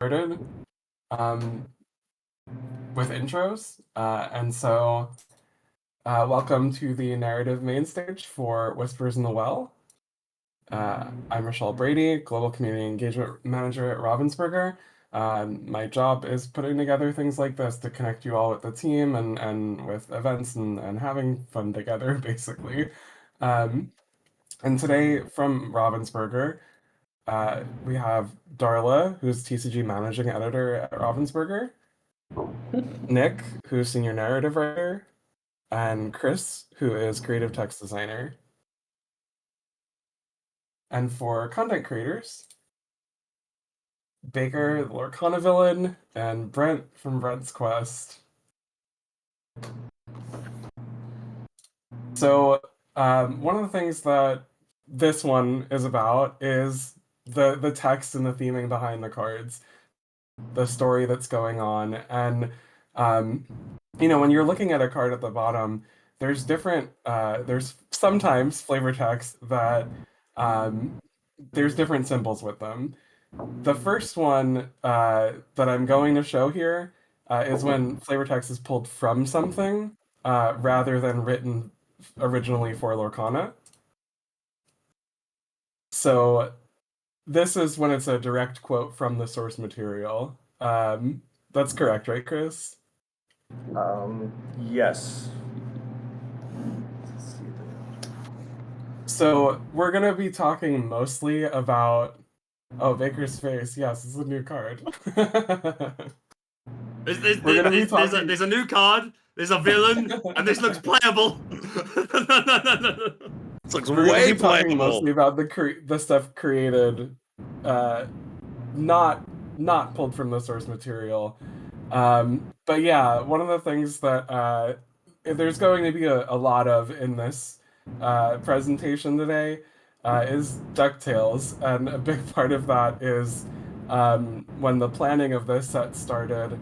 started um, with intros. Welcome to the narrative main stage for Whispers in the Well. I'm Richelle Brady, Global Community Engagement Manager at Ravensburger. My job is putting together things like this to connect you all with the team and with events and having fun together, basically. Um, and today from Ravensburger, we have Darla, who's TCG Managing Editor at Ravensburger, Nick, who's Senior Narrative Writer, and Chris, who is Creative Text Designer. And for content creators, Baker, the Lorcana villain, and Brent from Brent's Quest. So, one of the things that this one is about is the text and the theming behind the cards, the story that's going on. And, when you're looking at a card at the bottom, there's sometimes flavor text that there's different symbols with them. The first one that I'm going to show here is when flavor text is pulled from something rather than written originally for Lorcana. So this is when it's a direct quote from the source material. That's correct, right, Chris? Yes. So we're going to be talking mostly about... Oh, Baker's face. Yes, it's a new card. There's a new card, there's a villain, and this looks playable. This looks We're way gonna be talking playable. mostly about the stuff created, not pulled from the source material. But yeah, one of the things that there's going to be a lot of in this presentation today is DuckTales, and a big part of that is when the planning of this set started.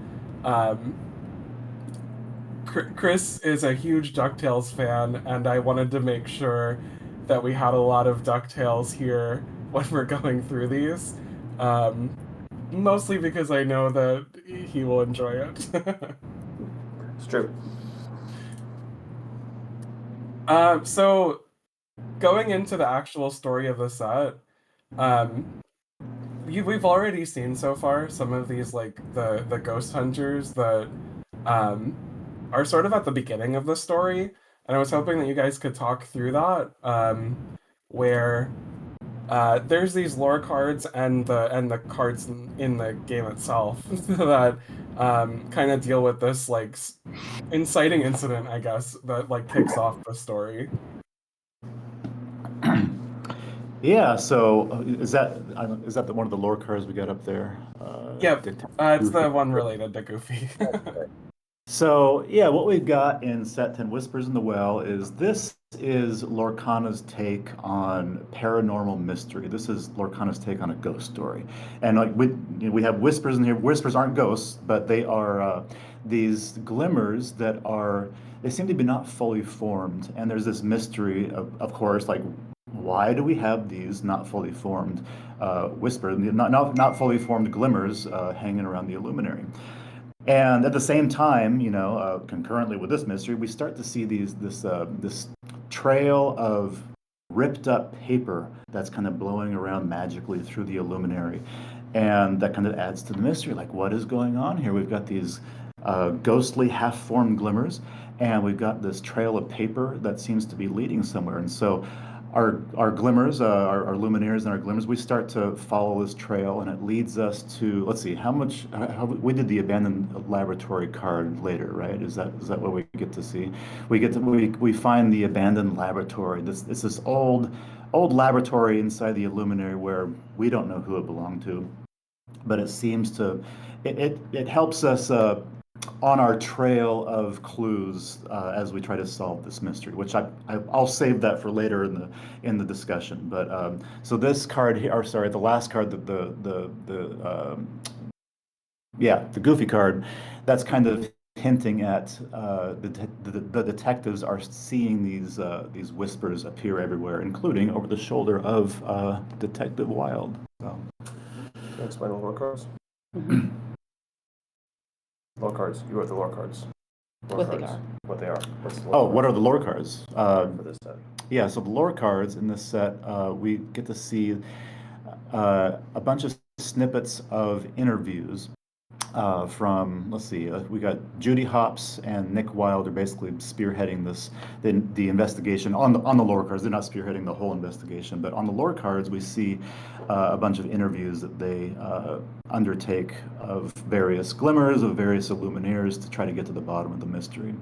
Chris is a huge DuckTales fan, and I wanted to make sure that we had a lot of DuckTales here when we're going through these. Mostly because I know that he will enjoy it. It's true. So, going into the actual story of the set, we've already seen so far some of these, like, the ghost hunters that are sort of at the beginning of the story, and I was hoping that you guys could talk through that, where there's these lore cards and the cards in the game itself that kind of deal with this, like, inciting incident, I guess, that, like, kicks off the story. Yeah, so is that one of the lore cards we got up there? Yep, it's the one related to Goofy. So yeah, what we've got in Set 10 Whispers in the Well is Lorcana's take on paranormal mystery. This is Lorcana's take on a ghost story. And like we have whispers in here. Whispers aren't ghosts, but they are these glimmers that they seem to be not fully formed. And there's this mystery of course, like, why do we have these not fully formed whispers, not fully formed glimmers hanging around the illuminary? And at the same time, concurrently with this mystery, we start to see this trail of ripped up paper that's kind of blowing around magically through the illuminary. And that kind of adds to the mystery, like, what is going on here? We've got these ghostly half-formed glimmers, and we've got this trail of paper that seems to be leading somewhere. And so our glimmers, our luminaires and our glimmers, we start to follow this trail, and it leads us to, let's see, how we did the abandoned laboratory card later, right? Is that what we get to see? We find the abandoned laboratory. It's this old laboratory inside the illuminary where we don't know who it belonged to, but it seems to it helps us on our trail of clues as we try to solve this mystery, which I'll save that for later in the discussion. But so this card here, or sorry, the last card, the Goofy card, that's kind of hinting at the detectives are seeing these whispers appear everywhere, including over the shoulder of Detective Wild. So. Can you explain the lore cards? Lore cards. You wrote the lore cards. Lore What they cards. are. What they are. What are the lore cards? for this set? Yeah, so the lore cards in this set, we get to see a bunch of snippets of interviews from, let's see, we got Judy Hopps and Nick Wilder basically spearheading the investigation on the lore cards. They're not spearheading the whole investigation, but on the lore cards we see a bunch of interviews that they undertake of various glimmers, of various Illumineers to try to get to the bottom of the mystery.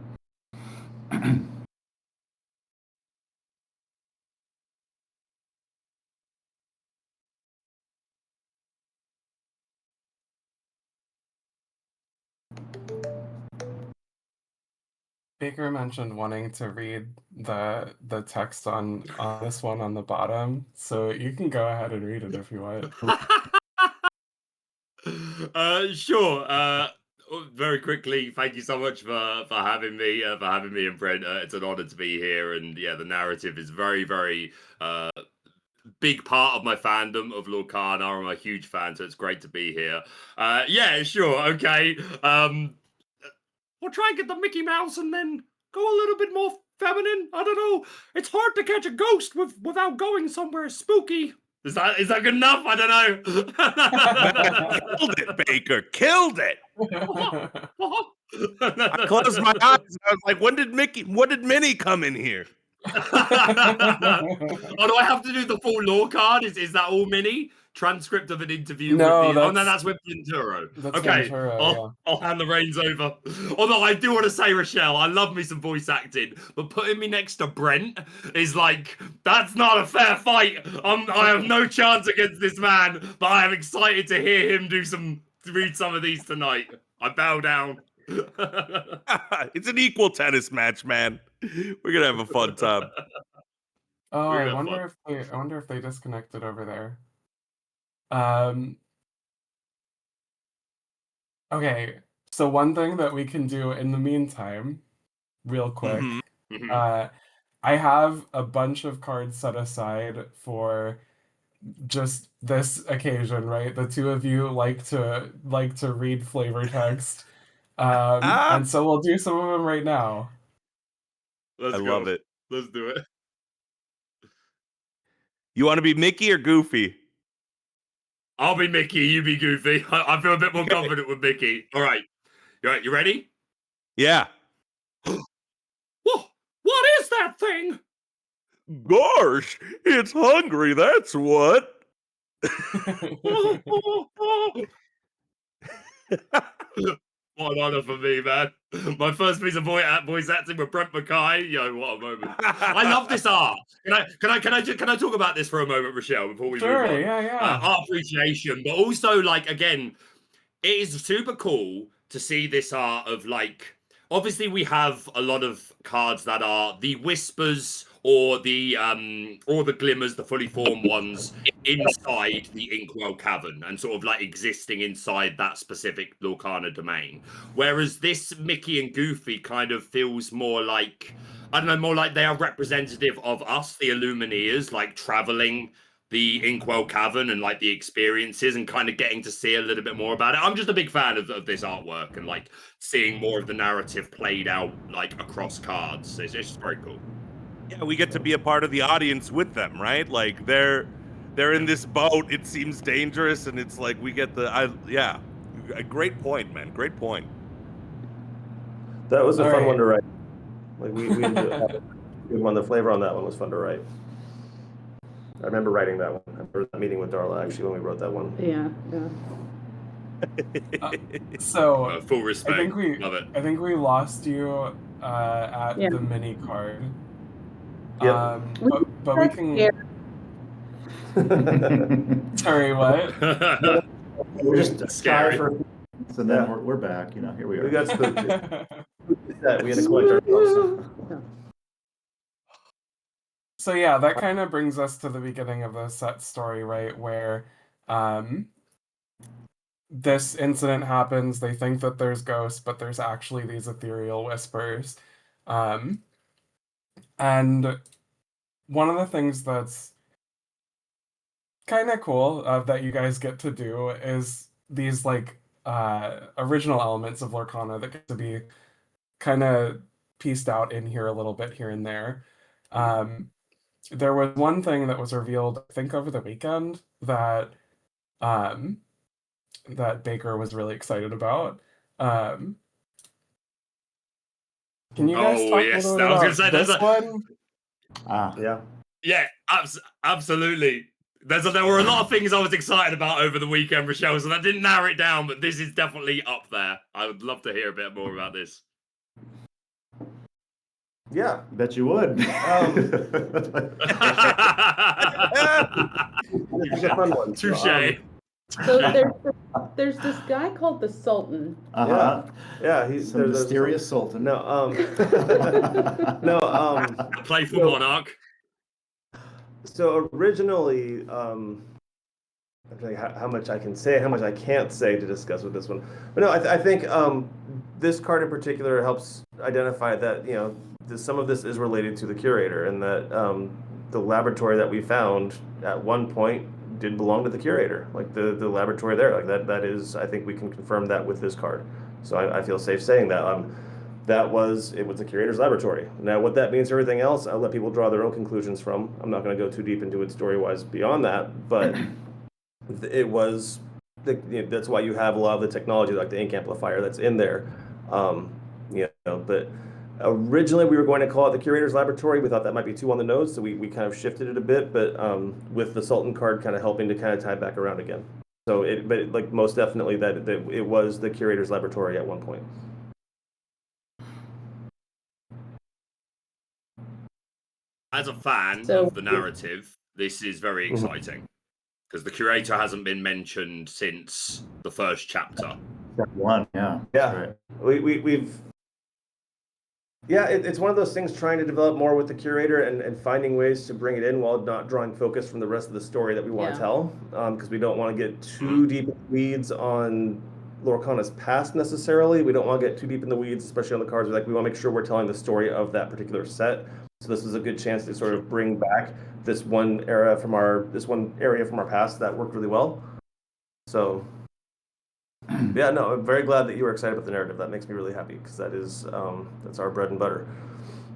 Baker mentioned wanting to read the text on this one on the bottom, so you can go ahead and read it if you want. Sure. Very quickly, thank you so much for having me and Brent. It's an honor to be here, and yeah, the narrative is very, very big part of my fandom of Lorcana. I'm a huge fan, so it's great to be here. Yeah, sure, okay. We'll try and get the Mickey Mouse and then go a little bit more feminine. I don't know. It's hard to catch a ghost without going somewhere spooky. Is that good enough? I don't know. Killed it, Baker. Killed it. I closed my eyes. And I was like, when did Minnie come in here? Oh, do I have to do the full lore card? Is that all Minnie? Transcript of an interview No, with the... Oh, no, that's- that's with Venturo. that's Okay, Ventura, I'll hand the reins over. Although I do want to say, Richelle, I love me some voice acting, but putting me next to Brent is like, that's not a fair fight. I have no chance against this man, but I am excited to hear him read some of these tonight. I bow down. It's an equal tennis match, man. We're gonna have a fun time. Oh, We're I gonna have wonder if they disconnected over there. Okay, so one thing that we can do in the meantime, real quick, Mhm. I have a bunch of cards set aside for just this occasion, right? The two of you like to read flavor text. And so we'll do some of them right now. Let's I go. love it. Let's do it. You want to be Mickey or Goofy? I'll be Mickey, you be Goofy. I feel a bit more confident with Mickey. All right. You ready? Yeah. What is that thing? Gosh, it's hungry. That's what. What an honor for me, man. My first piece of voice acting with Brent Mackay. Yo, what a moment. I love this art. Can I talk about this for a moment, Richelle, before we Sure, move on? yeah. Art appreciation, but also like again, it is super cool to see this art of like obviously we have a lot of cards that are the whispers or the glimmers, the fully formed ones inside the Inkwell cavern and sort of like existing inside that specific Lorcana domain. Whereas this Mickey and Goofy kind of feels more like I don't know, more like they are representative of us, the Illumineers, like traveling the Inkwell Cavern and like the experiences and kind of getting to see a little bit more about it. I'm just a big fan of this artwork and like seeing more of the narrative played out like across cards. It's just very cool. Yeah, we get to be a part of the audience with them, right? Like they're in this boat. It seems dangerous, and it's like we get yeah. A great point, man. Great point. That was a All fun right. one to write. Like we enjoyed good one. The flavor on that one was fun to write. I remember writing that one. I remember that meeting with Darla actually when we wrote that one. Yeah. So Full respect. I think we Love it. lost you at Yeah. the mini card. Yep. But we can. Sorry, what? We're just Scary. shy for. So then we're back. Here we are. We got spooked. We had to collect ourselves. So yeah, that kind of brings us to the beginning of the set story, right? Where this incident happens. They think that there's ghosts, but there's actually these ethereal whispers. And one of the things that's kind of cool that you guys get to do is these like original elements of Lorcana that get to be kind of pieced out in here a little bit here and there. There was one thing that was revealed, I think, over the weekend that that Baker was really excited about. Can you guys Oh, talk yes, a little bit I was gonna about say, there's this one? Yeah. Yeah, absolutely. There were a lot of things I was excited about over the weekend, Richelle, so that didn't narrow it down, but this is definitely up there. I would love to hear a bit more about this. Yeah. Bet you would. It's a fun one. Touche. So there's this guy called the Sultan. Uh-huh. Yeah, he's Some mysterious sultan. No, Playful So- monarch. So originally, I'm trying to think how much I can say, how much I can't say to discuss with this one. But no, I think this card in particular helps identify that some of this is related to the curator, and that the laboratory that we found at one point did belong to the curator, like the laboratory there, like that is, I think we can confirm that with this card. So I feel safe saying that. It was the curator's laboratory. Now, what that means for everything else, I'll let people draw their own conclusions from. I'm not going to go too deep into it story-wise beyond that, but it was, that's why you have a lot of the technology, like the ink amplifier that's in there. But originally we were going to call it the curator's laboratory. We thought that might be too on the nose, so we kind of shifted it a bit, but with the Sultan card kind of helping to kind of tie it back around again. So but most definitely that it was the curator's laboratory at one point. As a fan So- of the narrative, this is very exciting because the curator hasn't been mentioned since the first chapter. Step one, yeah. Yeah. Right. We've it's one of those things, trying to develop more with the curator and finding ways to bring it in while not drawing focus from the rest of the story that we want to tell, because we don't want to get too deep in the weeds on Lorcana's past necessarily. We don't want to get too deep in the weeds, especially on the cards. We want to make sure we're telling the story of that particular set. So this is a good chance to sort of bring back this one area from our past that worked really well. So yeah, no, I'm very glad that you were excited about the narrative. That makes me really happy, because that's our bread and butter.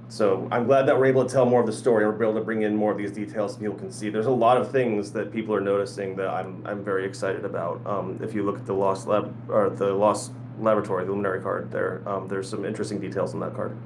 So I'm glad that we're able to tell more of the story. We're able to bring in more of these details so people can see. There's a lot of things that people are noticing that I'm very excited about. If you look at the Lost Laboratory, the Luminary card there, there's some interesting details on that card.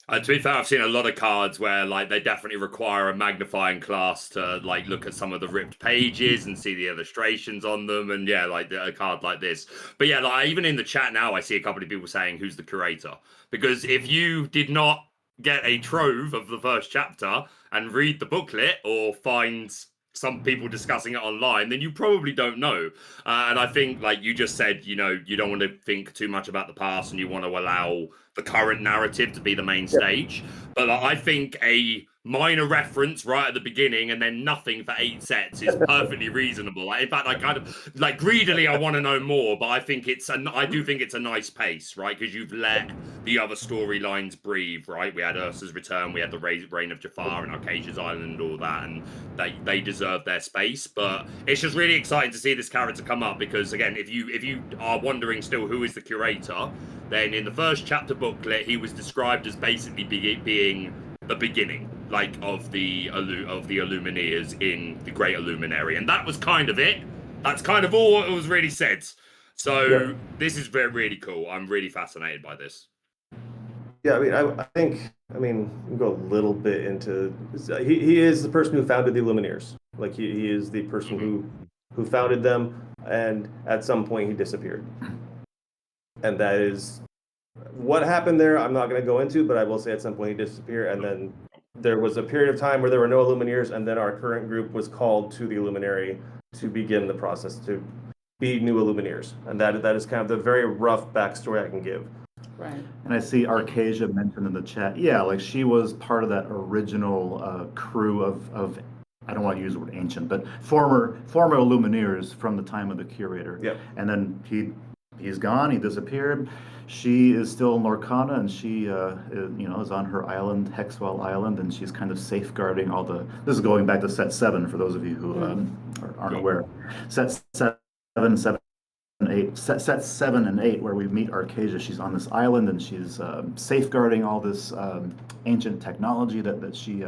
To be fair, I've seen a lot of cards where they definitely require a magnifying glass to look at some of the ripped pages and see the illustrations on them, and a card like this. But even in the chat now, I see a couple of people saying, "Who's the curator?" Because if you did not get a trove of the first chapter and read the booklet or find some people discussing it online, then you probably don't know. And I think, like you just said, you don't want to think too much about the past, and you want to allow the current narrative to be the main stage. But I think a minor reference right at the beginning and then nothing for 8 sets is perfectly reasonable. In fact, I kind of greedily I want to know more, but I do think it's a nice pace, right? Because you've let the other storylines breathe, right? We had Ursa's return, we had the reign of Jafar and Arcasia's Island and all that, and they deserve their space. But it's just really exciting to see this character come up, because again, if you are wondering still who is the curator, then in the first chapter booklet he was described as basically being the beginning, of the Illumineers in the Great Illuminary, and that was kind of it. That's kind of all it was really said. So This is really cool. I'm really fascinated by this. Yeah, I think we can go a little bit into. He is the person who founded the Illumineers. He is the person who founded them, and at some point he disappeared. And that is what happened there. I'm not going to go into, but I will say at some point he disappeared, and then there was a period of time where there were no Illumineers, and then our current group was called to the Illuminary to begin the process to be new Illumineers, and that is kind of the very rough backstory I can give. Right. And I see Arcasia mentioned in the chat. Yeah, she was part of that original crew of I don't want to use the word ancient, but former Illumineers from the time of the curator. Yep. And then he he's gone. He disappeared. She is still in Lorcana, and she, is on her island, Hexwell Island, and she's kind of safeguarding all the. This is going back to set 7 for those of you who aren't aware. Set 7 and 8, where we meet Arcasia. She's on this island, and she's safeguarding all this ancient technology that she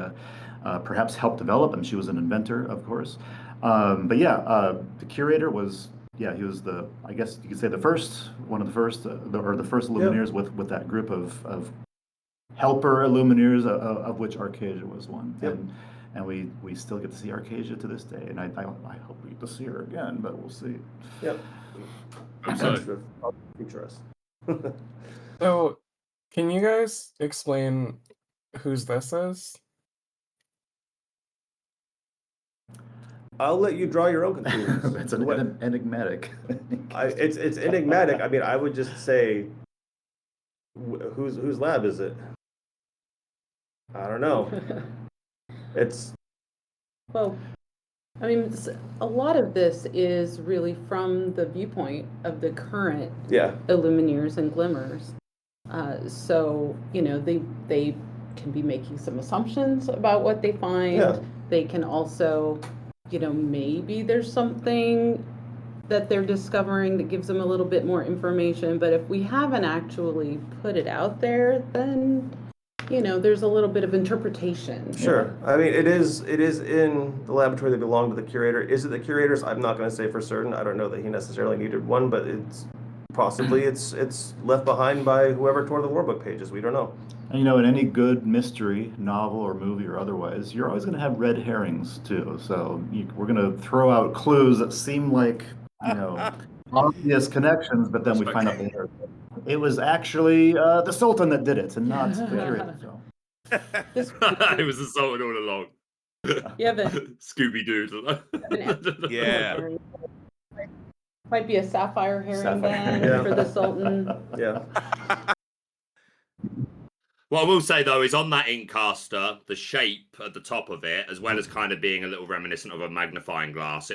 perhaps helped develop, and she was an inventor, of course. But yeah, the curator was. Yeah, he was I guess you could say one of the first, or the first Illumineers with that group of helper Illumineers, of which Arcasia was one. Yep. And we still get to see Arcasia to this day, and I hope we get to see her again, but we'll see. Yep. So, Feature us. So, can you guys explain whose this is? I'll let you draw your own conclusions. It's an enigmatic. It's enigmatic. I mean, I would just say, whose lab is it? I don't know. It's Well, I mean, a lot of this is really from the viewpoint of the current Illumineers and Glimmers. So, they can be making some assumptions about what they find. Yeah. They can also, maybe there's something that they're discovering that gives them a little bit more information. But if we haven't actually put it out there, then, there's a little bit of interpretation. Sure. I mean, it is in the laboratory that belonged to the curator. Is it the curator's? I'm not going to say for certain. I don't know that he necessarily needed one, but it's possibly it's left behind by whoever tore the lorebook pages. We don't know. And in any good mystery, novel or movie or otherwise, you're always going to have red herrings too. So we're going to throw out clues that seem like, obvious connections, but then we find out later it was actually the Sultan that did it, and not the curator. So. It was the Sultan all along. Yeah, but Scooby Doo. Yeah. might be a sapphire herring Sapphire. then for the Sultan. Yeah. What I will say though is on that Inkcaster, the shape at the top of it, as well as kind of being a little reminiscent of a magnifying glass,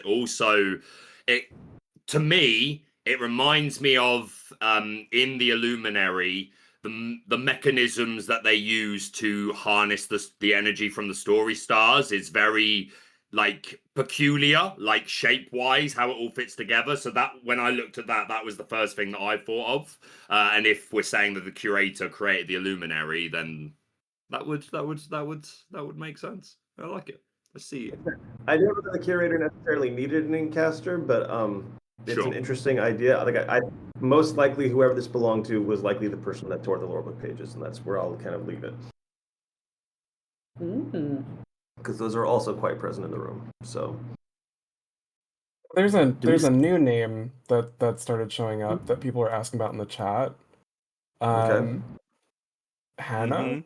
to me, it reminds me of in the Illuminary, the mechanisms that they use to harness the energy from the story stars is very peculiar, shape wise, how it all fits together. So that when I looked at that was the first thing that I thought of. And if we're saying that the curator created the Illuminary, then that would make sense. I like it. I see it. I never thought the curator necessarily needed an Inkcaster, but it's Sure. an interesting idea. I most likely whoever this belonged to was likely the person that tore the lorebook pages, and that's where I'll kind of leave it. Because those are also quite present in the room. So There's a new name that started showing up that people are asking about in the chat. Okay. Hannah.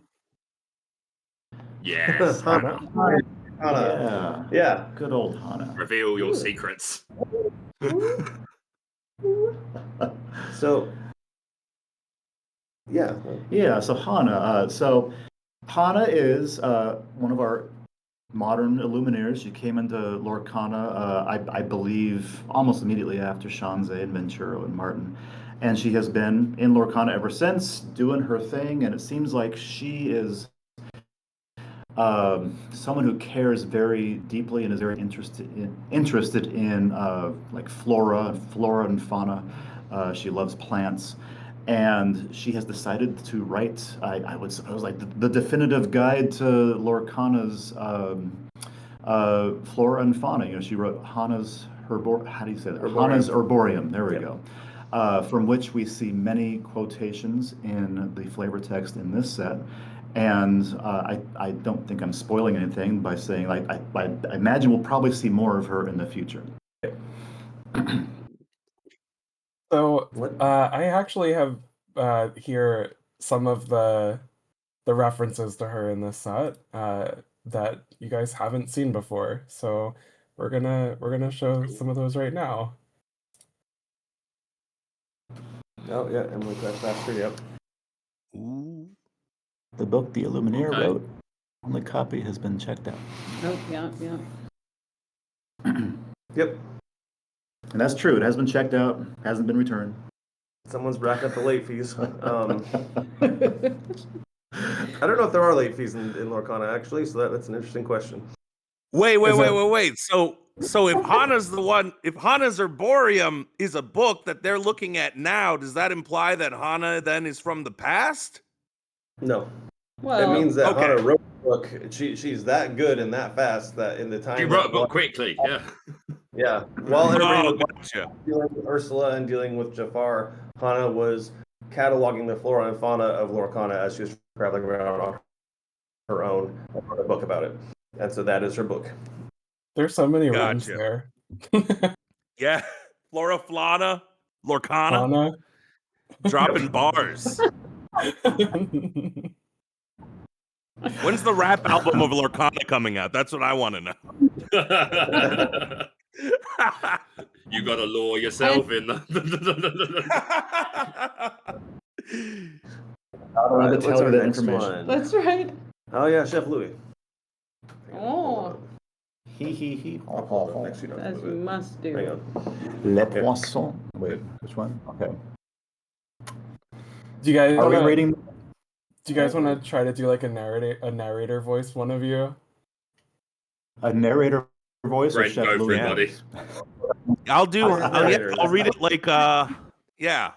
Yes. Hannah. Yeah. Good old Hannah. Reveal your secrets. So So Hannah. Hannah is one of our modern Illumineers. She came into Lorcana, I believe, almost immediately after Shanze and Venturo and Martin. And she has been in Lorcana ever since, doing her thing. And it seems like she is someone who cares very deeply and is very interested in flora and fauna. She loves plants. And she has decided to write, I would suppose, the definitive guide to Lorcana's flora and fauna. She wrote Hannah's Hannah's Herborium. There we go. From which we see many quotations in the flavor text in this set. And I don't think I'm spoiling anything by saying, I imagine we'll probably see more of her in the future. So I actually have here some of the references to her in this set that you guys haven't seen before. So we're gonna show some of those right now. Oh yeah, Emily Faster. Yep. Ooh. The book the Illumineer wrote, only copy has been checked out. Oh, yeah. Yep. And that's true. It has been checked out, hasn't been returned. Someone's racking up the late fees. I don't know if there are late fees in Lorcana, actually, so that's an interesting question. Wait. So if Hana's the one, if Hana's Herborium is a book that they're looking at now, does that imply that Hana then is from the past? No. Well, it means that okay. Hana wrote a book. She's that good and that fast that in the time She wrote a book quickly, yeah. Yeah. While everybody was Gotcha. dealing with Ursula and dealing with Jafar, Hana was cataloging the flora and fauna of Lorcana as she was traveling around on her own and wrote a book about it. And so that is her book. There's so many runs Gotcha. there. Yeah. Flora, Flana, Lorcana, Anna. dropping bars. When's the rap album of Lorcana coming out? That's what I want to know. You got to lure yourself in. I don't know to tell you that information. That's right. Oh yeah, Chef Louis. Oh, I'll pull it up next to you. as you must Hang do. on. Le Poisson. Wait, which one? Okay. Do you guys Are we wanna, rating? do you guys want to try to do like a narrator voice, one of you? A narrator voice or Brent, Chef go for Louis? it, buddy. I'll read it like, yeah.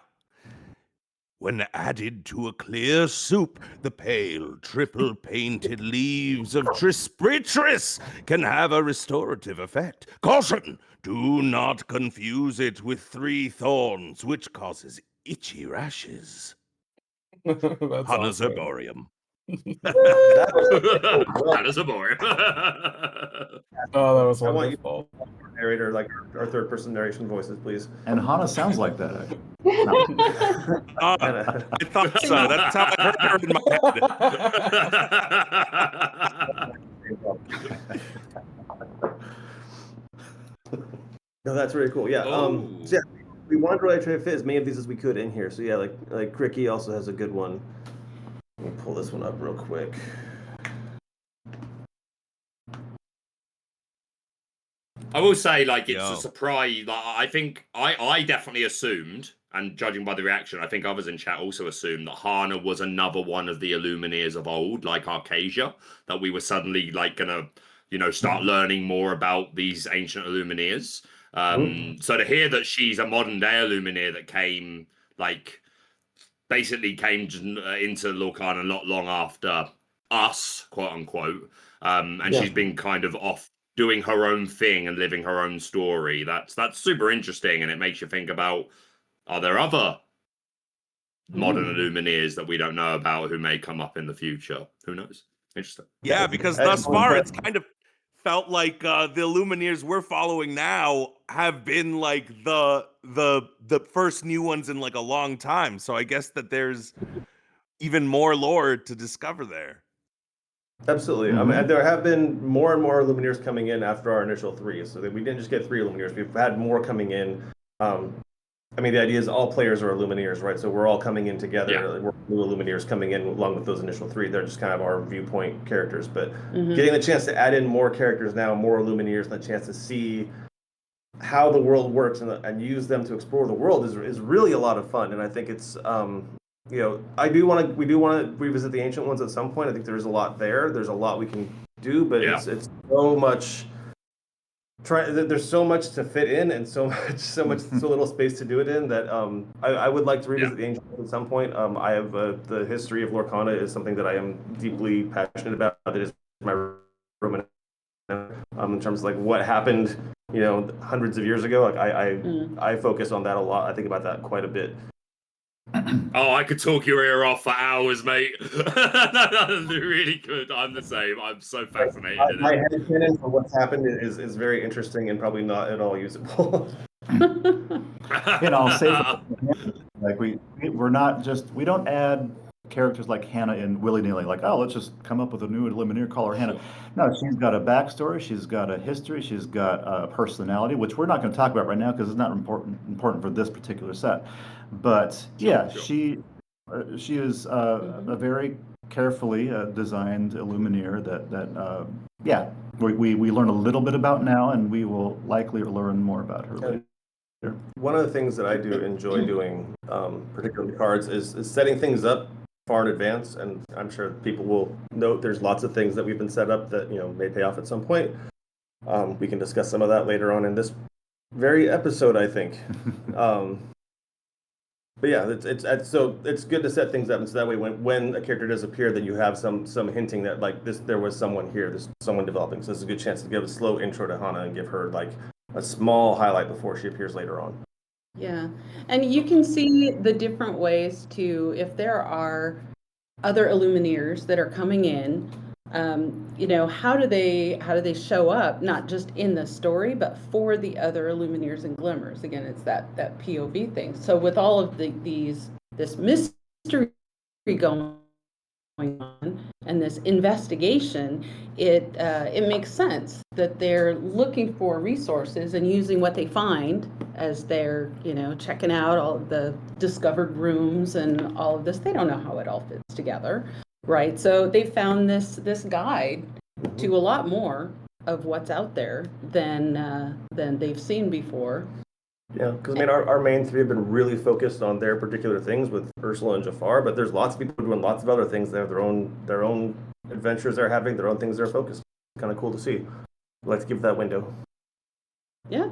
When added to a clear soup, the pale, triple-painted leaves of Trispritris can have a restorative effect. Caution! Do not confuse it with 3 thorns, which causes itchy rashes. That's Hana's awesome. Herborium. That is a bore. Oh, that was I want you wonderful. narrator, like our third person narration voices, please. And Hana sounds like that, actually. I thought so. That's how I heard her in my head. No, that's really cool. Yeah. Oh. So yeah, we wanted to really try to fit as many of these as we could in here. So yeah, like Cricky also has a good one. Let me pull this one up real quick. I will say, like, it's Yo. a surprise. Like, I think I definitely assumed, and judging by the reaction, I think others in chat also assumed that Hana was another one of the Illumineers of old, like Arcasia, that we were suddenly like gonna, start learning more about these ancient Illumineers. So to hear that she's a modern day Illumineer that came, like, basically came into Lorcana not long after us, quote unquote, and she's been kind of off doing her own thing and living her own story. That's super interesting, and it makes you think about, are there other modern Illumineers that we don't know about who may come up in the future? Who knows? Interesting. Yeah, because thus far it's kind of felt like the Illumineers we're following now have been like the first new ones in like a long time. So I guess that there's even more lore to discover there. Absolutely. I mean, there have been more and more Illumineers coming in after our initial 3. So that we didn't just get 3 Illumineers. We've had more coming in. I mean, the idea is all players are Illumineers, right? So we're all coming in together. Yeah. We're new Illumineers coming in along with those initial 3. They're just kind of our viewpoint characters. But getting the chance to add in more characters now, more Illumineers, and the chance to see how the world works and use them to explore the world is really a lot of fun. And I think it's we do want to revisit the ancient ones at some point. I think there's a lot there. There's a lot we can do, but it's so much. There's so much to fit in, and so little space to do it in that I would like to revisit the ancient ones at some point. I have the history of Lorcana is something that I am deeply passionate about. That is my room in terms of like what happened, hundreds of years ago. Like I focus on that a lot. I think about that quite a bit. Oh, I could talk your ear off for hours, mate. Really good. I'm the same. I'm so fascinated. My headcanon for what's happened is very interesting and probably not at all usable. I'll say like we don't add characters like Hannah in willy-nilly, like, oh, let's just come up with a new Illumineer, call her Hannah. No, she's got a backstory, she's got a history, she's got a personality, which we're not going to talk about right now because it's not important for this particular set. But sure. She is a very carefully designed Illumineer that we learn a little bit about now, and we will likely learn more about her later. One of the things that I do enjoy doing, particularly cards, is setting things up far in advance. And I'm sure people will note there's lots of things that we've been set up that may pay off at some point. We can discuss some of that later on in this very episode, I think. But yeah, it's good to set things up, and so that way when a character does appear, then you have some hinting that like there was someone here, there's someone developing. So it's a good chance to give a slow intro to Hana and give her like a small highlight before she appears later on. Yeah, and you can see the different ways to, if there are other Illumineers that are coming in, how do they show up, not just in the story, but for the other Illumineers and Glimmers. Again, it's that POV thing. So with all of this mystery going on and this investigation, it makes sense that they're looking for resources and using what they find as they're checking out all of the discovered rooms and all of this. They don't know how it all fits together, right? So they found this guide to a lot more of what's out there than they've seen before. Yeah, because our main three have been really focused on their particular things with Ursula and Jafar, but there's lots of people doing lots of other things. They have their own adventures they're having, their own things they're focused. It's kind of cool to see. I'd like to give that window. Yeah.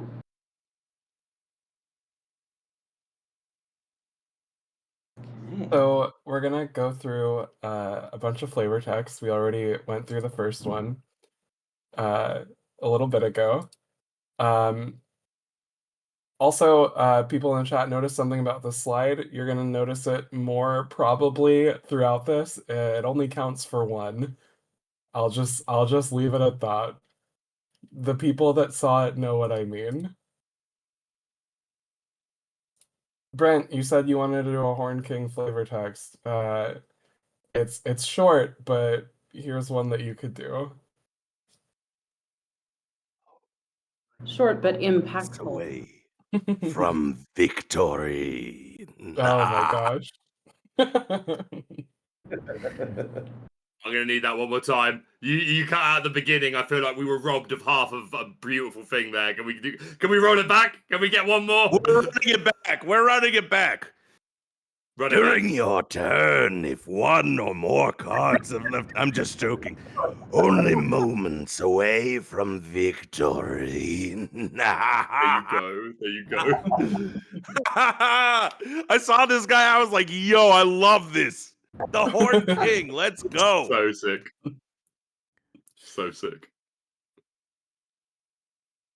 So we're gonna go through a bunch of flavor texts. We already went through the first one a little bit ago. Also, people in the chat noticed something about the slide. You're gonna notice it more probably throughout this. It only counts for one. I'll just leave it at that. The people that saw it know what I mean. Brent, you said you wanted to do a Horn King flavor text. It's short, but here's one that you could do. Short but impactful. Away from victory. Oh my gosh. I'm gonna need that one more time. You cut out the beginning. I feel like we were robbed of half of a beautiful thing there. Can we roll it back? Can we get one more? We're running it back. We're running it back. During your turn, if one or more cards have left, I'm just joking, only moments away from victory. There you go. I saw this guy, I was like, yo, I love this. The Horn King, let's go. So sick. So sick.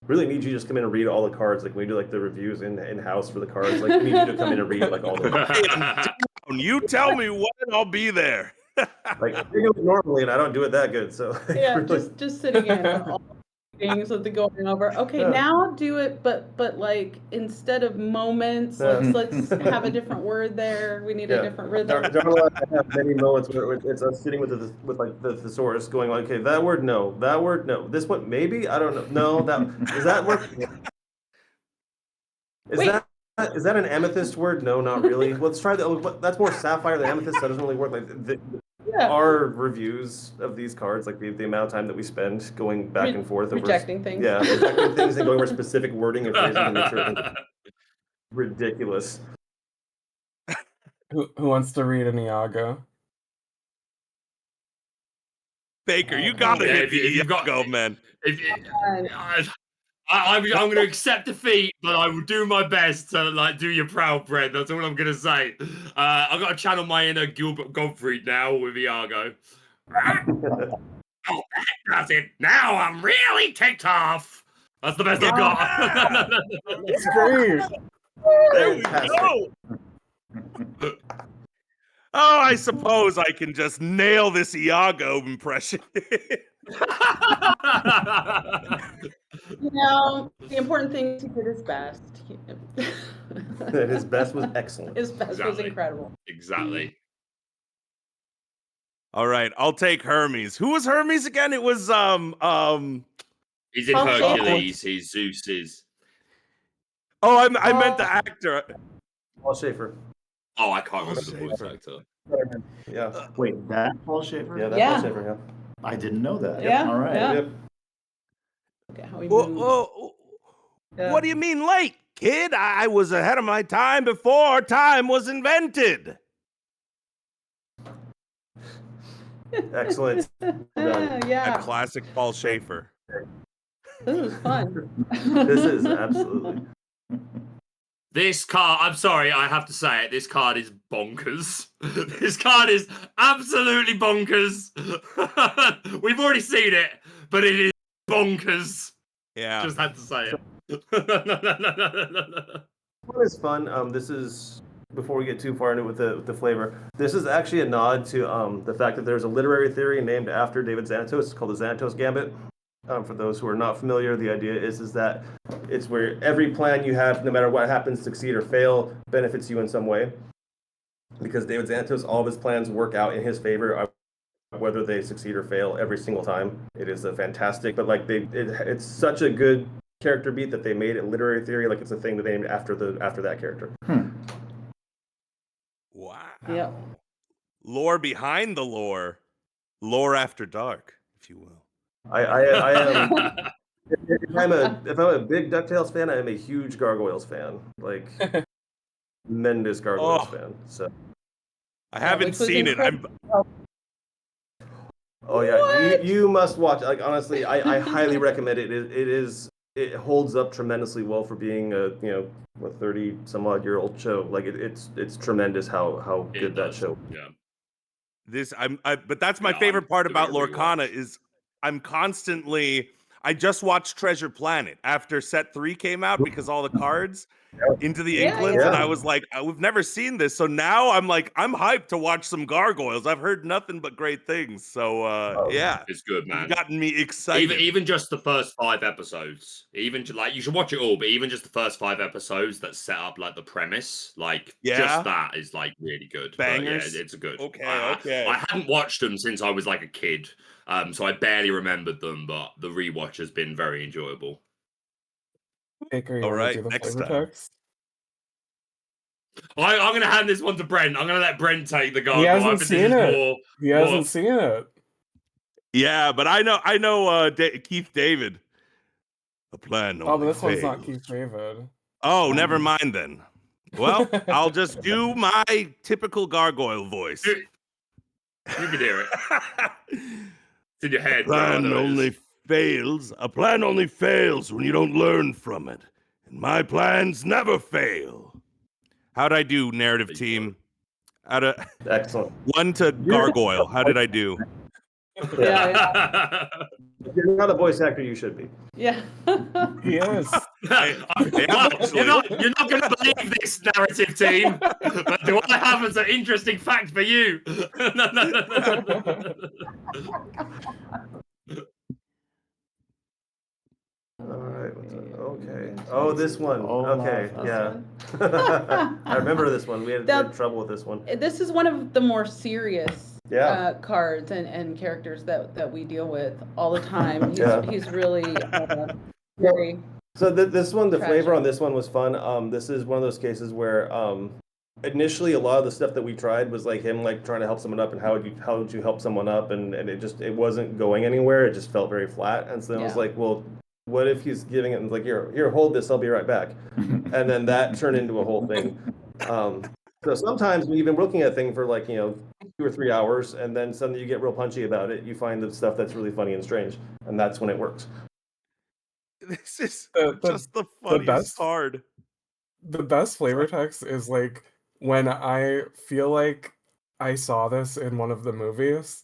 Really need you to just come in and read all the cards. Like we do like the reviews in house for the cards. Like we need you to come in and read like all the cards. You tell me when I'll be there. Like I do it normally and I don't do it that good. So Yeah, really... just sitting in all the things that they're going over. Okay, Yeah. now do it, but like instead of moments, let's have a different word there. We need a different rhythm. Darla and I have many moments where it's us sitting with like the thesaurus going like, okay, that word no, this one maybe, I don't know. No, that is that word. Is that an amethyst word? No, not really. Let's try that. That's more sapphire than amethyst. That doesn't really work. Like our reviews of these cards, like the amount of time that we spend going back and forth over rejecting things. Yeah, rejecting things and going over specific wording and phrasing to make sure. Ridiculous. Who wants to read an Iago? Baker, you gotta hit the Iago, man. I'm going to accept defeat, but I will do my best to like do you proud, Brent. That's all I'm going to say. I've got to channel my inner Gilbert Gottfried now with Iago. Oh, that does it. Now I'm really ticked off. That's the best I've got. It's great. There we go. Oh, I suppose I can just nail this Iago impression. The important thing is he did his best. His best was excellent. His best was incredible. Exactly. All right, I'll take Hermes. Who was Hermes again? It was He's in Hercules. He's Zeus's. Oh, I meant the actor. Paul Schaefer. Oh, I can't remember the voice actor. Yeah. Wait, that Paul Schaefer? Yeah, that's Paul Schaefer. Yeah. I didn't know that. Yeah. All right. Yeah. Yep. Okay, how we move. What do you mean late, kid? I was ahead of my time before time was invented. Excellent. Well done. Yeah. That classic Paul Schaefer. This is fun. This is absolutely. This card, I'm sorry, I have to say it, this card is bonkers. This card is absolutely bonkers. We've already seen it, but it is bonkers. Yeah. Just had to say it. What is fun? This is, before we get too far into it with the flavor, this is actually a nod to the fact that there's a literary theory named after David Xanatos. It's called the Xanatos Gambit. For those who are not familiar, the idea is that it's where every plan you have, no matter what happens, succeed or fail, benefits you in some way. Because David Xanatos, all of his plans work out in his favor, whether they succeed or fail every single time. It is a fantastic, but like it's such a good character beat that they made it literary theory, like it's a thing that they named after that character. Wow. Yep. Lore behind the lore. Lore after dark, if you will. I am. If I'm a big DuckTales fan, I am a huge Gargoyles fan. Like tremendous Gargoyles fan. So I haven't seen it. Oh yeah, you must watch. Like honestly, I highly recommend it. It holds up tremendously well for being a 30 some odd year old show. Like it's tremendous how good that show. Yeah. But that's my favorite part about Lorcana is I just watched Treasure Planet after set 3 came out because all the cards into the Inklings, and I was like, we've never seen this. So now I'm hyped to watch some Gargoyles. I've heard nothing but great things. So yeah. It's good, man. You've gotten me excited. Even just the first 5 episodes. Even like you should watch it all, but even just the first 5 episodes that set up like the premise, like just that is like really good. Bangers. But, yeah, it's a good. Okay. I hadn't watched them since I was like a kid. So I barely remembered them, but the rewatch has been very enjoyable. Baker, you All wanna right, do the next flavor time. text? I'm going to hand this one to Brent. I'm going to let Brent take the He gargoyle. hasn't seen it. He hasn't seen it. Yeah, but I know Keith David. A plan Oh, but only this one's not fails. Keith David. Oh, never mind then. Well, I'll just do my typical gargoyle voice. You can hear it. It's in your head. A plan only fails when you don't learn from it. And my plans never fail. How'd I do, narrative team? Excellent. 1 to gargoyle. How did I do? Yeah. If you're not a voice actor, you should be. Yeah. He is. You're not going to believe this, narrative team. But do I have an interesting fact for you? All right. Okay. Oh, this one. Okay. Yeah. I remember this one. We had trouble with this one. This is one of the more serious cards and characters that we deal with all the time. He's really very. So this one, the flavor on this one was fun. This is one of those cases where initially a lot of the stuff that we tried was like him like trying to help someone up and how would you help someone up, and it wasn't going anywhere. It just felt very flat. And so then I was like, well, what if he's giving it and like, here, hold this, I'll be right back. And then that turned into a whole thing. So sometimes we've been looking at a thing for like, 2 or 3 hours, and then suddenly you get real punchy about it. You find the stuff that's really funny and strange, and that's when it works. This is just the funniest card. The best flavor text is like when I feel like I saw this in one of the movies.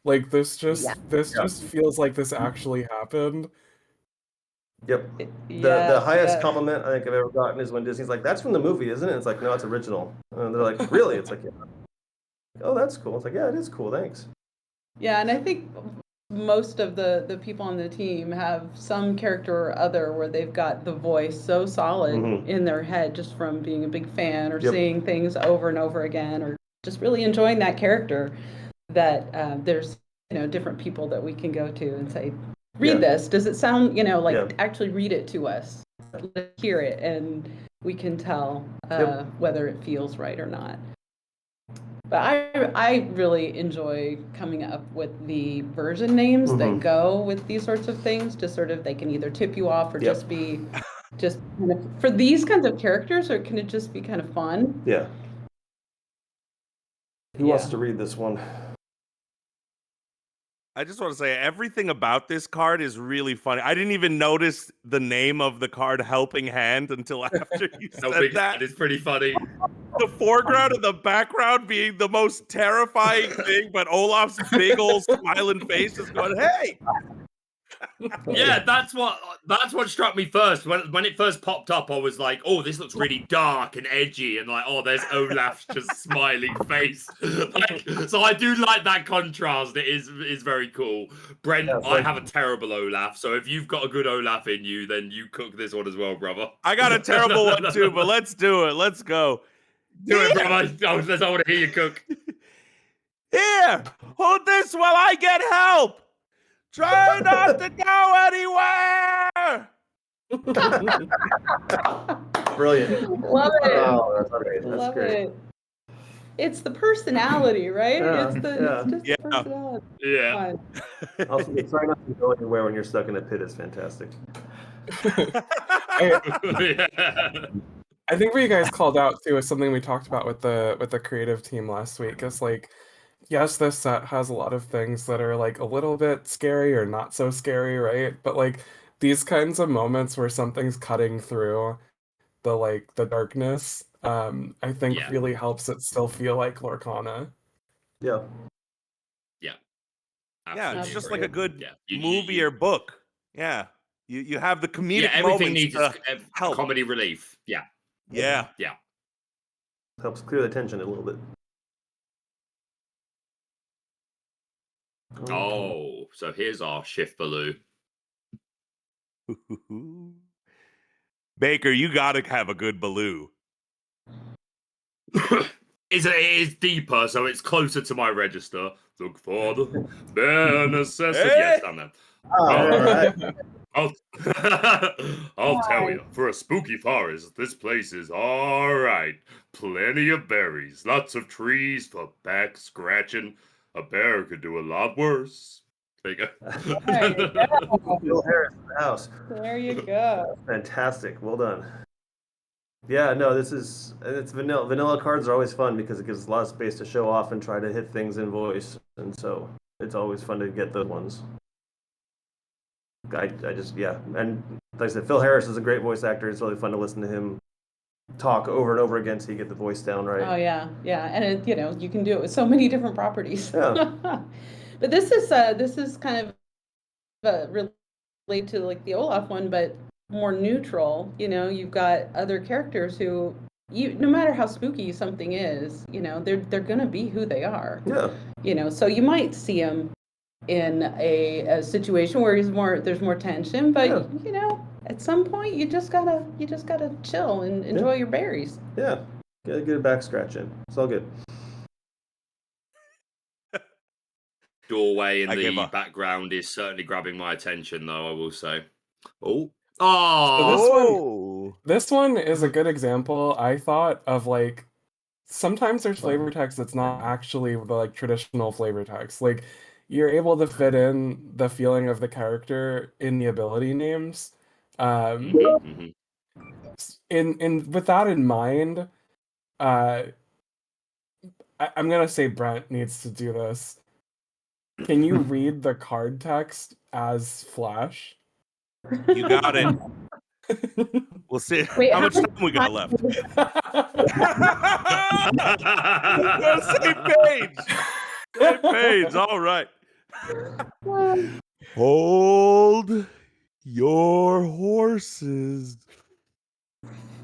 Like this just feels like this actually happened. Yep. The highest compliment I think I've ever gotten is when Disney's like, "That's from the movie, isn't it?" It's like, "No, it's original." And they're like, "Really?" It's like, "Yeah." "Oh, that's cool." It's like, "Yeah, it is cool. Thanks." Yeah, and I think most of the people on the team have some character or other where they've got the voice so solid in their head just from being a big fan or seeing things over and over again or just really enjoying that character that there's different people that we can go to and say, read this. Does it sound, actually read it to us. Let's hear it, and we can tell whether it feels right or not. But I really enjoy coming up with the version names that go with these sorts of things. Just sort of, they can either tip you off or just be just kind of for these kinds of characters, or can it just be kind of fun? Yeah. Who wants to read this one? I just want to say everything about this card is really funny. I didn't even notice the name of the card, Helping Hand, until after you said that. It's pretty funny. The foreground and the background being the most terrifying thing, but Olaf's big old smiling face is going, "Hey!" Yeah, that's what struck me first. When it first popped up, I was like, "Oh, this looks really dark and edgy," and like, "Oh, there's Olaf's just smiling face." Like, so I do like that contrast. It is very cool. Brent, Yeah, I have a terrible Olaf, so if you've got a good Olaf in you, then you cook this one as well, brother. I got a terrible one too, but let's do it. Let's go. Do it, brother. I want to hear you cook. Here, hold this while I get help. Try not to go anywhere. Brilliant. Love it. Oh, that's great. That's Love great. it. It's the personality, right? Yeah, It's just yeah. the personality. Yeah. Fun. Also, try not to go anywhere when you're stuck in a pit is fantastic. I think what you guys called out too is something we talked about with the creative team last week. Is like, yes, this set has a lot of things that are like a little bit scary or not so scary, right? But like these kinds of moments where something's cutting through the darkness, I think really helps it still feel like Lorcana. Yeah. Yeah, it's just like a good You- movie or book. Yeah. You have the comedic everything moments needs to help. comedy relief. Yeah. Yeah. Yeah. Helps clear the tension a little bit. Oh, so here's our shift baloo. Baker, you gotta have a good Baloo. It is deeper, so it's closer to my register. Look for the bare necessity. Yes, done that. All right. I'll tell you, for a spooky forest, this place is all right. Plenty of berries, lots of trees for back scratching. A bear could do a lot worse. There you go. There you go. Phil Harris in the house. There you go. Fantastic. Well done. Yeah, no, it's vanilla. Vanilla cards are always fun because it gives a lot of space to show off and try to hit things in voice. And so it's always fun to get those ones. I just, yeah. And like I said, Phil Harris is a great voice actor. It's really fun to listen to him talk over and over again so you get the voice down right. Oh yeah, yeah, and it, you can do it with so many different properties. Yeah. But this is kind of related to like the Olaf one, but more neutral. You've got other characters who, no matter how spooky something is, they're gonna be who they are. Yeah. So you might see him in a situation where there's more tension, but at some point you just gotta chill and enjoy your berries. Yeah. Get a back scratch in. It's all good. Doorway in the background is certainly grabbing my attention, though, I will say. This one is a good example, I thought, of like sometimes there's flavor text that's not actually the like traditional flavor text. Like you're able to fit in the feeling of the character in the ability names. In with that in mind, I'm gonna say Brent needs to do this. Can you read the card text as Flash? You got it. We'll see. Wait, how much time we got left? Same page. Same page. All right. Hold your horses.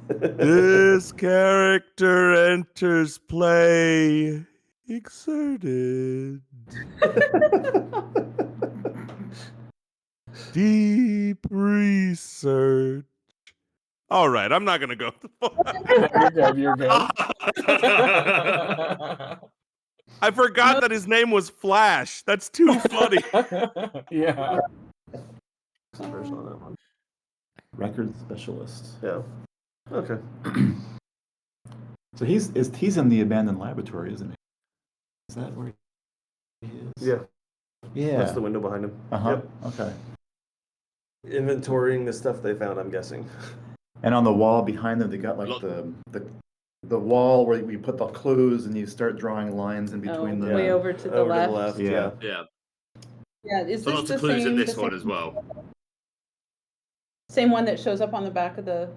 This character enters play exerted. Deep research. All right, I'm not gonna go. You're good. I forgot that his name was Flash. That's too funny. Yeah. Record specialist. Yeah. Okay. So he's in the abandoned laboratory, isn't he? Is that where he is? Yeah. Yeah. That's the window behind him. Uh-huh. Yep. Okay. Inventorying the stuff they found, I'm guessing. And on the wall behind them, they got like Lot- the wall where you put the clues and you start drawing lines in between them. Way over to the left. Yeah. Yeah. Yeah, is So this lots the of clues in same? this one as well. Same one that shows up on the back of the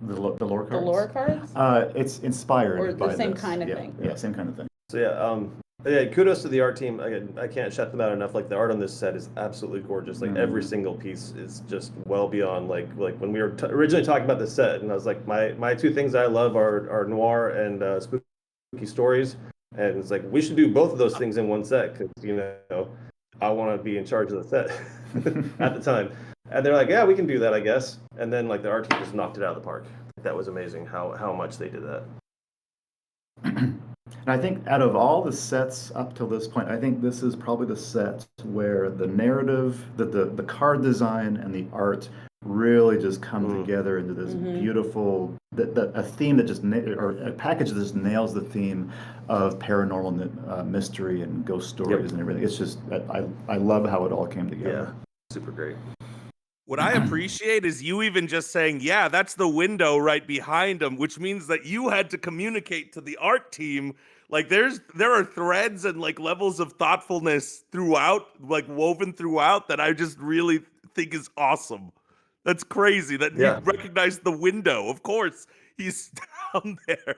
lore cards. the lore cards, It's inspired or by the same this. kind of Yeah. thing. Yeah, same kind of thing. So yeah, kudos to the art team. Again, I can't shout them out enough. Like the art on this set is absolutely gorgeous. Like every single piece is just well beyond like when we were originally talking about this set, and I was like, my two things I love are noir and spooky stories, and it's like we should do both of those things in one set because I want to be in charge of the set at the time. And they're like, yeah, we can do that, I guess. And then like the art team just knocked it out of the park. That was amazing how much they did that. And I think out of all the sets up till this point, I think this is probably the set where the narrative, the card design and the art really just come together into this beautiful, a theme that or a package that just nails the theme of paranormal mystery and ghost stories and everything. It's just, I love how it all came together. Yeah, super great. What I appreciate is you even just saying, yeah, that's the window right behind them, which means that you had to communicate to the art team. Like there are threads and like levels of thoughtfulness throughout, like woven throughout, that I just really think is awesome. That's crazy that you recognize the window. Of course, he's down there.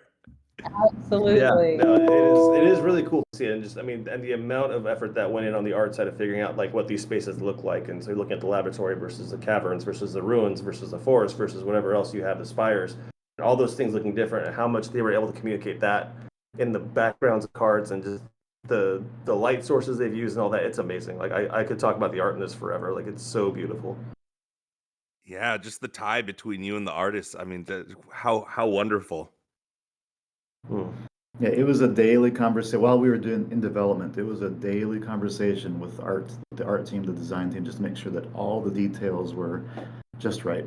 Absolutely. Yeah, no, it is really cool to see it. And the amount of effort that went in on the art side of figuring out like what these spaces look like, and so you're looking at the laboratory versus the caverns versus the ruins versus the forest versus whatever else you have, the spires, and all those things looking different, and how much they were able to communicate that in the backgrounds of cards and just the light sources they've used and all that. It's amazing. Like I could talk about the art in this forever. Like it's so beautiful. Yeah, just the tie between you and the artist. I mean, how wonderful. Yeah, it was a daily conversation while we were in development. It was a daily conversation with the art team, the design team, just to make sure that all the details were just right.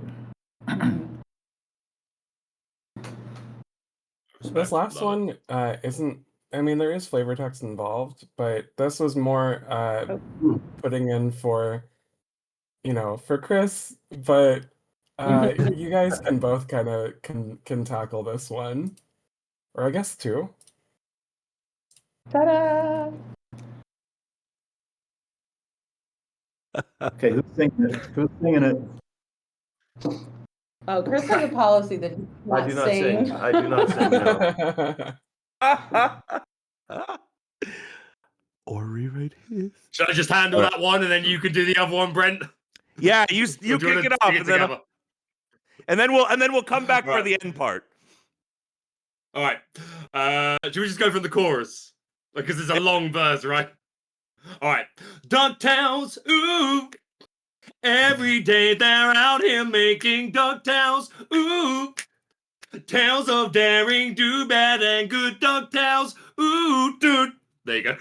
This last one isn't. I mean, there is flavor text involved, but this was more putting in for Chris. But you guys can both kind of can tackle this one, or I guess two. Ta-da! Okay, who's singing it? Who's singing it? Oh, Chris has a policy that he's not I do not sing. sing. I do not sing. No. Or rewrite his. Should I just handle that one and then you can do the other one, Brent? Yeah, you kick it off, and then we'll come back for the end part. All right. Should we just go from the chorus? Because it's a long verse, right? All right. DuckTales, ooh. Every day they're out here making DuckTales, ooh. Tales of daring, do bad and good DuckTales, ooh, dude. There you go.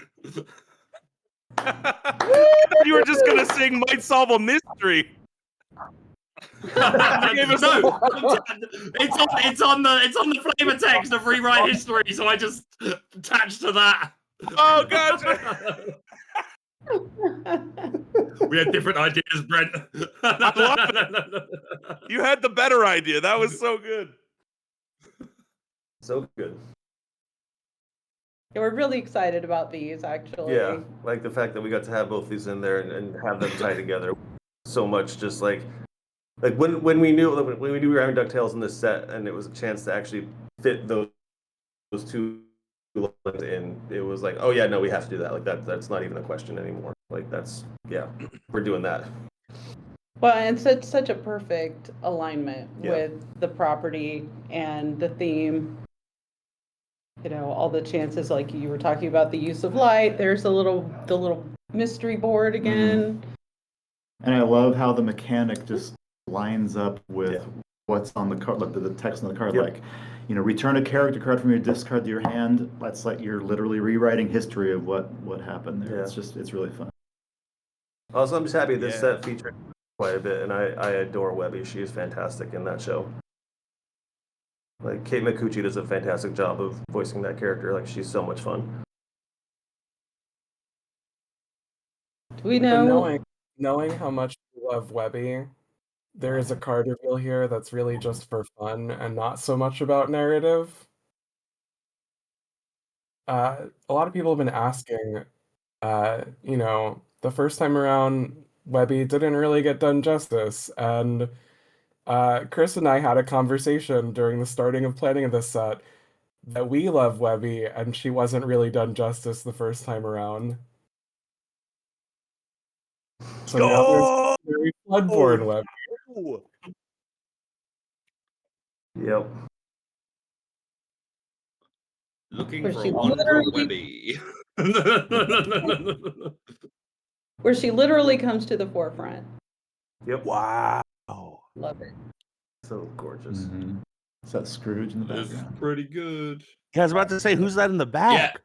You were just gonna sing "Might Solve a Mystery." No, it's on the flavor text of Rewrite History, so I just attached to that. Oh, gotcha. We had different ideas, Brent. I love it. You had the better idea. That was so good. So good. Yeah, we're really excited about these, actually. Yeah, like the fact that we got to have both these in there and have them tie together so much. Just like when we knew we were having DuckTales in this set, and it was a chance to actually fit those two in. It was like, oh yeah, no, we have to do that. Like that's not even a question anymore. Like we're doing that. Well, and it's such a perfect alignment with the property and the theme. All the chances, like you were talking about the use of light. There's the little mystery board again. And I love how the mechanic just lines up with what's on the card, like the text on the card, like, return a character card from your discard to your hand. That's like you're literally rewriting history of what happened there. Yeah. It's really fun. Also, I'm just happy this set featured quite a bit, and I adore Webby. She is fantastic in that show. Like Kate Micucci does a fantastic job of voicing that character. Like she's so much fun. Do we know? Knowing how much we love Webby, there is a card reveal here that's really just for fun and not so much about narrative. A lot of people have been asking, the first time around, Webby didn't really get done justice, and Chris and I had a conversation during the starting of planning of this set that we love Webby, and she wasn't really done justice the first time around. So now there's very Bloodborne Webby. Yep. Looking Where for she a one-drop literally- Webby. Where she literally comes to the forefront. Yep. Wow. Love it. So gorgeous. Mm-hmm. Is that Scrooge in the This is background? pretty good. Yeah, I was about to say, who's that in the back?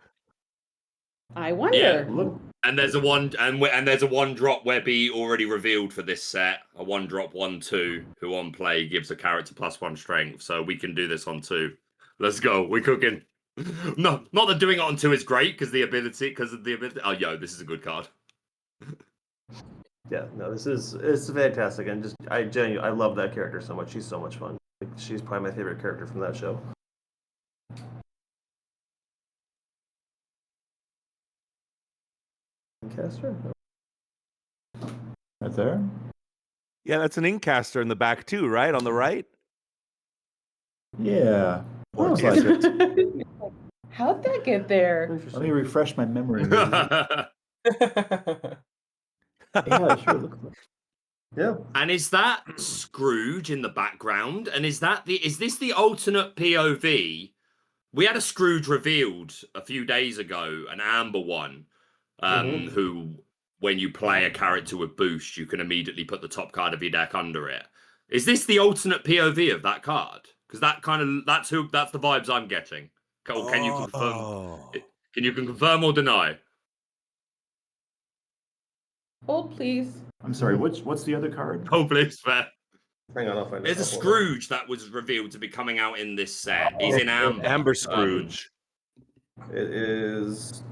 I wonder. Yeah. Look, And there's a one-drop Webby already revealed for this set. A one-drop 1/2 who on play gives a character +1 strength. So we can do this on 2. Let's go. We're cooking. No, not that doing it on 2 is great because of the ability. Oh, yo, this is a good card. Yeah, no, it's fantastic, and I love that character so much. She's so much fun. Like, she's probably my favorite character from that show. Caster? right there. Yeah, that's an Incaster in the back too, right? On the right? Yeah. Oh, Looks like it. How'd that get there? Let me Interesting. refresh my memory. Yeah, sure. Looks like. Yeah. And is that Scrooge in the background? And is this the alternate POV? We had a Scrooge revealed a few days ago, an amber one, who, when you play a character with boost, you can immediately put the top card of your deck under it. Is this the alternate POV of that card? Because that's the vibes I'm getting. Can you confirm? Can you confirm or deny? Hold, please. I'm sorry. What's the other card? Oh, please, fair. Hang on, I'll find it. There's a Scrooge that was revealed to be coming out in this set. He's in amber. Amber Scrooge. It is,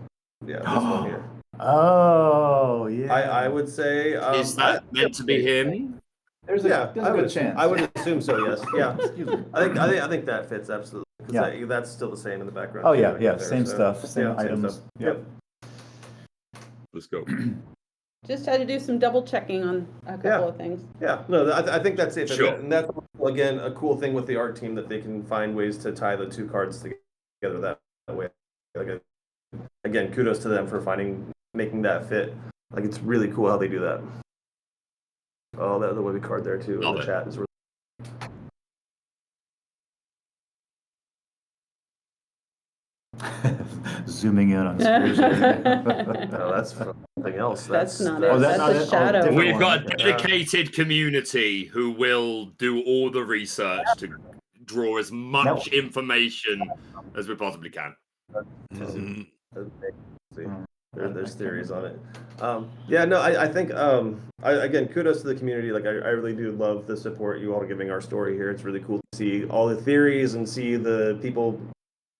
yeah, this one here. Oh, yeah. I would say. Is that meant to be him? There's a good chance. I would assume so. Yes. Yeah. Excuse me. I think that fits absolutely. Yeah. That's still the same in the background. Oh, yeah, too, yeah. right there, Same so- stuff, same yeah, items. stuff. Yep. Let's go. Just had to do some double checking on a couple of things. Yeah, no, I think that's it. Sure. And that's, again, a cool thing with the art team that they can find ways to tie the two cards together that way. Like, again, kudos to them for making that fit. Like, it's really cool how they do that. Oh, that the Webby card there, too, in the chat is really Zooming in on Scrooge. no, that's something else. That's not it. Oh, That's that's a not it? Oh, shadow. different We've one. got a Okay. dedicated community who will do all the research to draw as much information as we possibly can. Mhm. There's theories on it. Yeah, no, I think, again, kudos to the community. Like, I really do love the support you all are giving our story here. It's really cool to see all the theories and see the people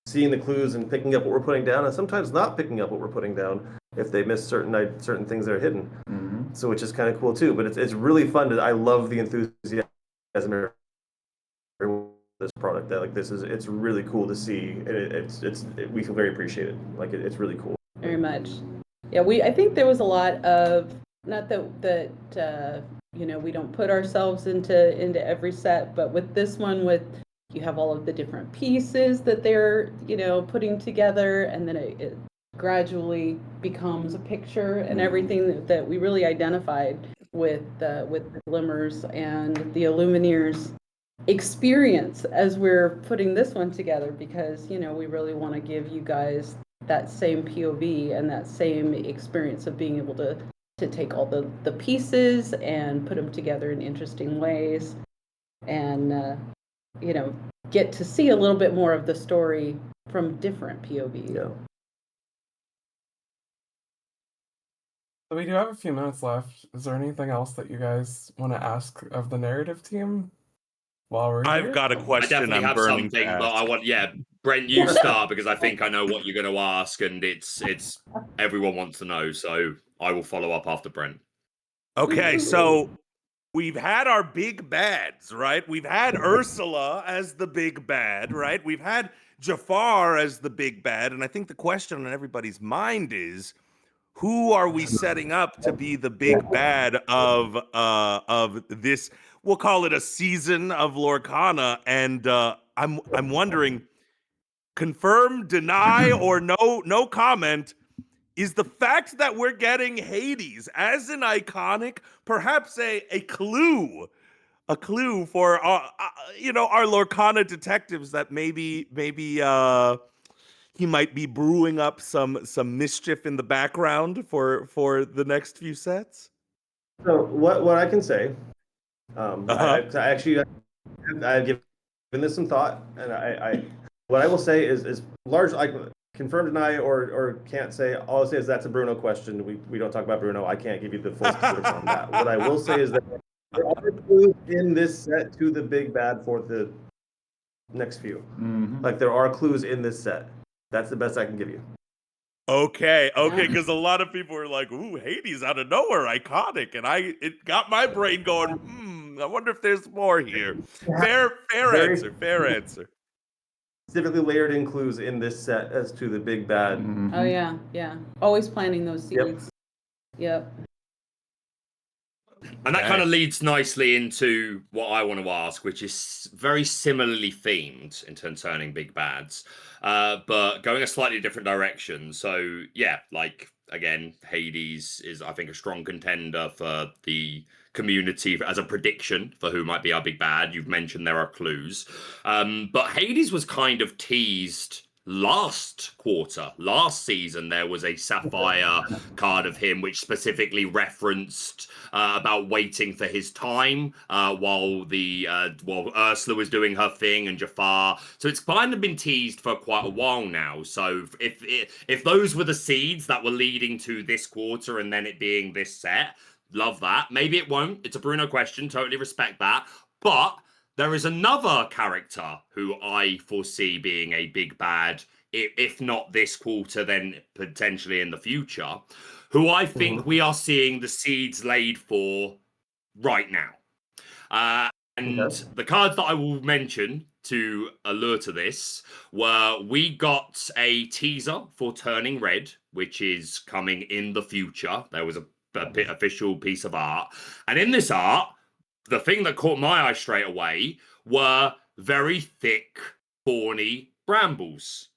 seeing the clues and picking up what we're putting down, and sometimes not picking up what we're putting down if they miss certain things that are hidden. Mm-hmm. So, which is kind of cool too. But it's really fun. I love the enthusiasm of this product. That it's really cool to see. We feel very appreciated. Like it's really cool. Very much. Yeah, I think there was a lot of, not that we don't put ourselves into every set, but with this one, you have all of the different pieces that they're putting together, and then it gradually becomes a picture and everything that we really identified with the Glimmers and the Illumineers experience as we're putting this one together, because we really want to give you guys that same POV and that same experience of being able to take all the pieces and put them together in interesting ways, and get to see a little bit more of the story from different POVs. Yeah. So we do have a few minutes left. Is there anything else that you guys want to ask of the narrative team while we're here? I've got a I question definitely I'm have burning something, to but ask. Brent, you start because I think I know what you're going to ask, and it's everyone wants to know, so I will follow up after Brent. Okay, so we've had our big bads, right? We've had Ursula as the big bad, right? We've had Jafar as the big bad, and I think the question on everybody's mind is, who are we setting up to be the big bad of this? We'll call it a season of Lorcana, and I'm wondering, confirm, deny, or no comment. Is the fact that we're getting Hades as an iconic, perhaps a clue for our Lorcana detectives that maybe he might be brewing up some mischief in the background for the next few sets? So what I can say, I've given this some thought, and what I will say is large. I confirm, deny, or can't say. All I'll say is that's a Bruno question. We don't talk about Bruno. I can't give you the full specifics on that. What I will say is that there are clues in this set to the big bad for the next few. Mm-hmm. Like there are clues in this set. That's the best I can give you. Okay, because a lot of people were like, "Ooh, Hades out of nowhere, iconic," and it got my brain going. I wonder if there's more here. Fair answer. Specifically layered in clues in this set as to the big bad. Mm-hmm. Oh yeah. Always planting those seeds. Yep. And that kind of leads nicely into what I want to ask, which is very similarly themed in concerning big bads, but going a slightly different direction. So yeah, like again, Hades is I think a strong contender for the community as a prediction for who might be our big bad. You've mentioned there are clues, but Hades was kind of teased last season. There was a sapphire card of him which specifically referenced about waiting for his time while Ursula was doing her thing and Jafar. So it's kind of been teased for quite a while now. So if those were the seeds that were leading to this quarter and then it being this set, love that. Maybe it won't. It's a Bruno question. Totally respect that. But there is another character who I foresee being a big bad, if not this quarter, then potentially in the future, who I think we are seeing the seeds laid for right now. The cards that I will mention to allure to this were, we got a teaser for Turning Red, which is coming in the future. There was a official piece of art. And in this art, the thing that caught my eye straight away were very thick, thorny brambles.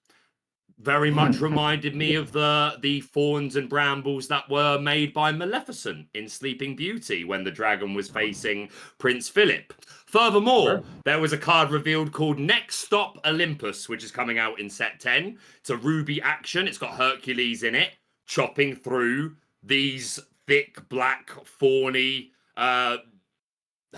Very much reminded me of the thorns and brambles that were made by Maleficent in Sleeping Beauty when the dragon was facing Prince Philip. Furthermore, there was a card revealed called Next Stop Olympus, which is coming out in set 10. It's a ruby action. It's got Hercules in it, chopping through these thick, black, thorny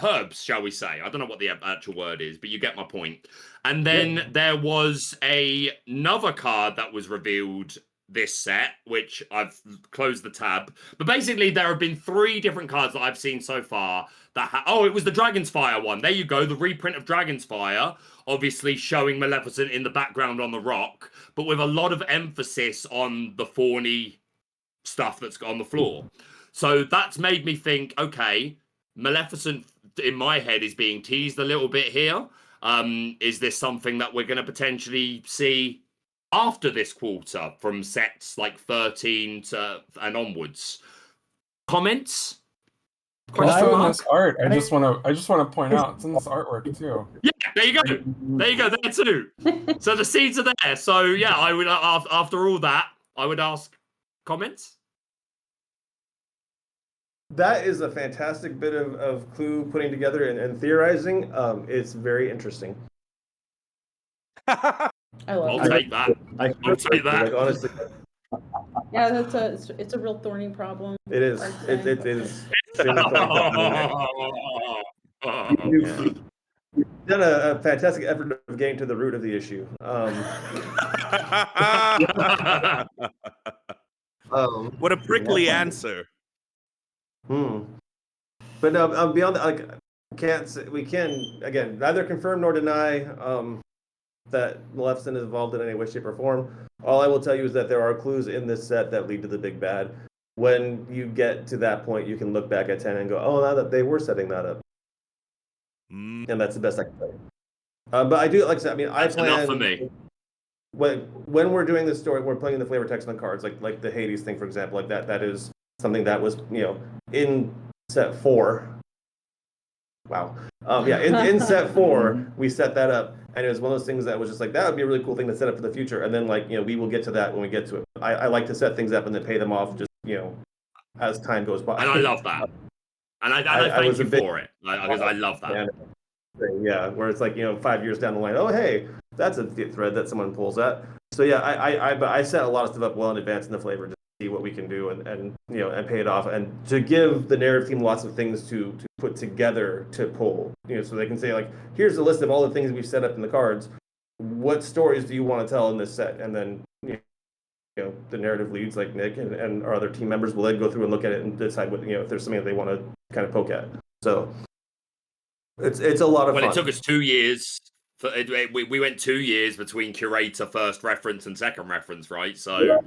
herbs, shall we say. I don't know what the actual word is, but you get my point. And then there was another card that was revealed this set, which I've closed the tab. But basically, there have been 3 different cards that I've seen so far that it was the Dragon's Fire one. There you go, the reprint of Dragon's Fire, obviously showing Maleficent in the background on the rock, but with a lot of emphasis on the thorny stuff that's on the floor. So that's made me think, okay, Maleficent in my head is being teased a little bit here. Is this something that we're going to potentially see after this quarter from sets like 13 and onwards? Comments? Also in this art, I just want to point out it's in this artwork too. Yeah, there you go. There you go. There too. So the seeds are there. So yeah, I would after all that, I would ask comments. That is a fantastic bit of clue putting together and theorizing. It's very interesting. I love I'll take that. I'll take that. Like, honestly, yeah, it's a real thorny problem. it is. It is. You've done a fantastic effort of getting to the root of the issue. What a prickly answer. But no, beyond that, like, we can again neither confirm nor deny that Maleficent is involved in any way, shape, or form. All I will tell you is that there are clues in this set that lead to the big bad. when you get to that point, you can look back at 10 and go, oh, now that they were setting that up. And that's the best I can say. But I do, like I said, I mean, That's enough for me. When we're doing this story, we're playing the flavor text on the cards, like the Hades thing, for example, like that is something that was, in set 4. Wow. In set 4, we set that up, and it was one of those things that was just like, that would be a really cool thing to set up for the future. And then, we will get to that when we get to it. I like to set things up and then pay them off just, as time goes by. And I love that. And I thank you for it, because I love that. Yeah, where it's like, 5 years down the line, oh, hey, that's a thread that someone pulls at. So yeah, I set a lot of stuff up well in advance in the flavor to see what we can do and pay it off, and to give the narrative team lots of things to put together to pull, so they can say, like, here's a list of all the things we've set up in the cards. What stories do you want to tell in this set? And then the narrative leads like Nick and our other team members will then go through and look at it and decide what, if there's something that they want to kind of poke at. So it's a lot of fun. Well, it took us 2 years. We went 2 years between curator first reference and second reference, right? So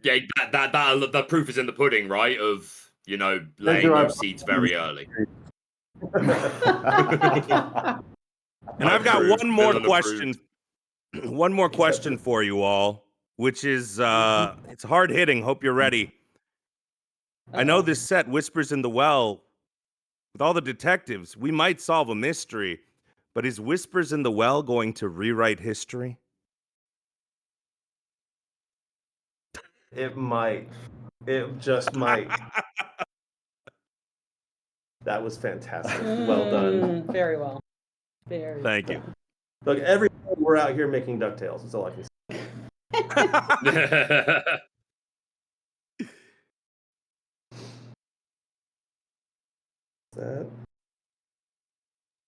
yeah, that proof is in the pudding, right? Of laying those seeds very early. And I've got one more question. One more question for you all, which is it's hard hitting. Hope you're ready. I know this set, Whispers in the Well, with all the detectives, we might solve a mystery, but is Whispers in the Well going to rewrite history? It might. It just might. That was fantastic. Well done. Very well. Very Thank you. Look, every day we're out here making DuckTales. That's all I can say.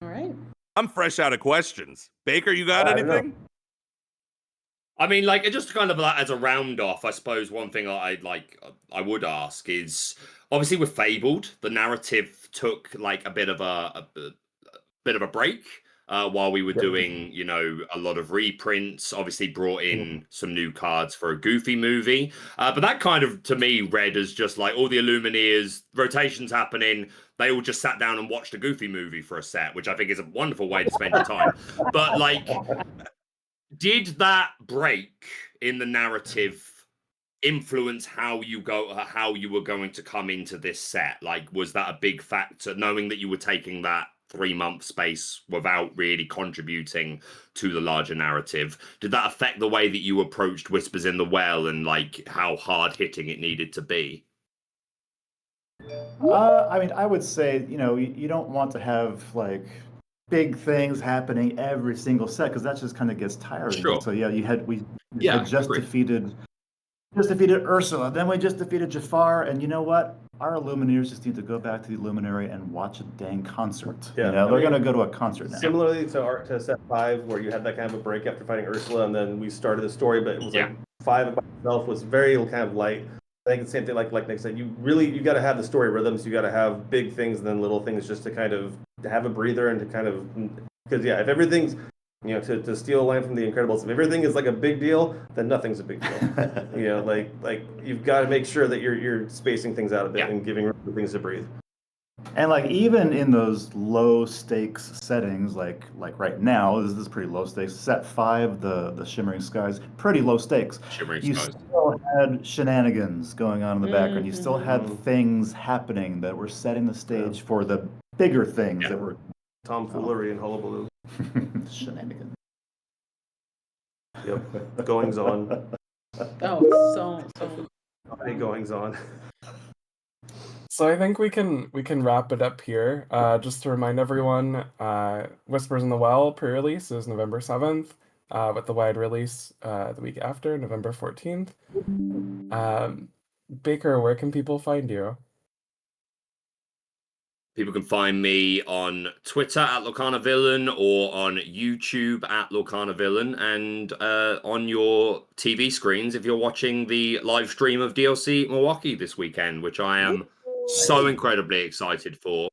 All right. I'm fresh out of questions. Baker, you got anything? I mean, just kind of as a round off, I suppose one thing I would ask is, obviously with Fabled, the narrative took a bit of a break while we were doing, a lot of reprints. Obviously brought in some new cards for a Goofy movie, but that kind of to me read as just like all the Illumineers, rotations happening. They all just sat down and watched a Goofy movie for a set, which I think is a wonderful way to spend your time. But did that break in the narrative influence how you were going to come into this set? Was that a big factor, knowing that you were taking that 3-month space without really contributing to the larger narrative? Did that affect the way that you approached Whispers in the Well and how hard hitting it needed to be? I mean, I would say, you don't want to have big things happening every single set, because that just kind of gets tiring. Sure. So we had just defeated Ursula, then we just defeated Jafar, and you know what? Our Illumineers just need to go back to the Illuminary and watch a dang concert. Yeah, they're going to go to a concert now. Similarly to set 5, where you had that kind of a break after fighting Ursula, and then we started the story, but it was 5 by itself was very kind of light. I think the same thing, like Nick said, you got to have the story rhythms. You got to have big things and then little things, just to kind of have a breather and to kind of, because if everything's, to steal a line from The Incredibles, if everything is a big deal, then nothing's a big deal. You've got to make sure that you're spacing things out a bit and giving things to breathe. And even in those low stakes settings, like right now, this is pretty low stakes. Set 5, the Shimmering Skies, pretty low stakes. You still had shenanigans going on in the background. You still had things happening that were setting the stage for the bigger things that were tomfoolery and hullabaloo. Shenanigans. Yep. Goings on. So many goings on. So I think we can wrap it up here. Just to remind everyone, Whispers in the Well pre-release is November 7th, with the wide release the week after, November 14th. Baker, where can people find you? People can find me on Twitter at Lorcana Villain, or on YouTube at Lorcana Villain, and on your TV screens if you're watching the live stream of DLC Milwaukee this weekend, which I am so incredibly excited for.